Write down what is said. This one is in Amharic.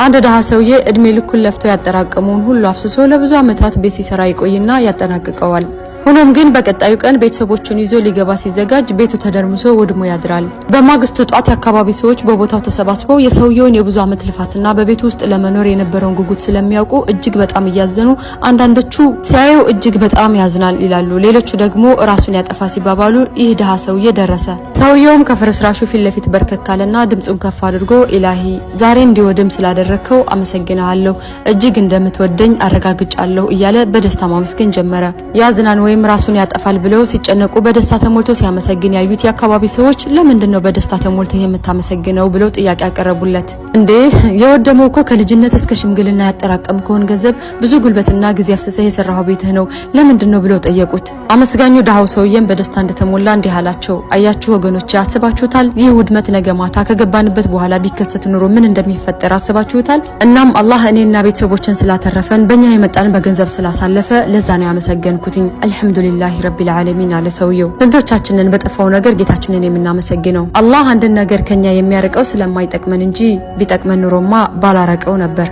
አንድ ደሃ ሰውዬ እድሜ ልኩን ለፍቶ ያጠራቀመውን ሁሉ አፍስሶ ለብዙ ዓመታት ቤት ሲሰራ ይቆይና ያጠናቅቀዋል። ሆኖም ግን በቀጣዩ ቀን ቤተሰቦቹን ይዞ ሊገባ ሲዘጋጅ ቤቱ ተደርምሶ ወድሞ ያድራል። በማግስቱ ጧት የአካባቢ ሰዎች በቦታው ተሰባስበው የሰውየውን የብዙ ዓመት ልፋትና በቤቱ ውስጥ ለመኖር የነበረውን ጉጉት ስለሚያውቁ እጅግ በጣም እያዘኑ፣ አንዳንዶቹ ሲያዩ እጅግ በጣም ያዝናል ይላሉ፣ ሌሎቹ ደግሞ ራሱን ያጠፋ ሲባባሉ ይህ ደሃ ሰውዬ ደረሰ። ሰውየውም ከፍርስራሹ ፊት ለፊት በርከካለና ድምጹን ከፍ አድርጎ ኢላሂ ዛሬ እንዲወድም ስላደረከው አመሰግናለሁ፣ እጅግ እንደምትወደኝ አረጋግጫለሁ እያለ በደስታ ማመስገን ጀመረ። ያዝናን ወይም ራሱን ያጠፋል ብለው ሲጨነቁ በደስታ ተሞልቶ ሲያመሰግን ያዩት የአካባቢ ሰዎች ለምንድነው በደስታ ተሞልተህ የምታመሰግነው ብለው ጥያቄ ያቀረቡለት። እንዴ የወደመው እኮ ከልጅነት እስከ ሽምግልና ያጠራቀምከውን ገንዘብ ብዙ ጉልበትና ጊዜ አፍስሰህ የሰራው ቤትህ ነው ለምንድነው ብለው ጠየቁት። አመስጋኙ ደሃው ሰውዬም በደስታ እንደተሞላ እንዲህ አላቸው፣ አያችሁ ወገኖች አስባችሁታል? ይህ ውድመት ነገ ማታ ከገባንበት በኋላ ቢከሰት ኑሮ ምን እንደሚፈጠር አስባችሁታል? እናም አላህ እኔና ቤተሰቦችን ስላተረፈን በእኛ የመጣን በገንዘብ ስላሳለፈ ለዛ ነው ያመሰገንኩትኝ። አልሐምዱሊላህ ረቢል ዓለሚን አለ ሰውየው። ስንቶቻችንን በጠፋው ነገር ጌታችንን የምናመሰግነው? አላህ አንድን ነገር ከኛ የሚያርቀው ስለማይጠቅመን እንጂ ቢጠቅመን ኑሮማ ባላረቀው ነበር።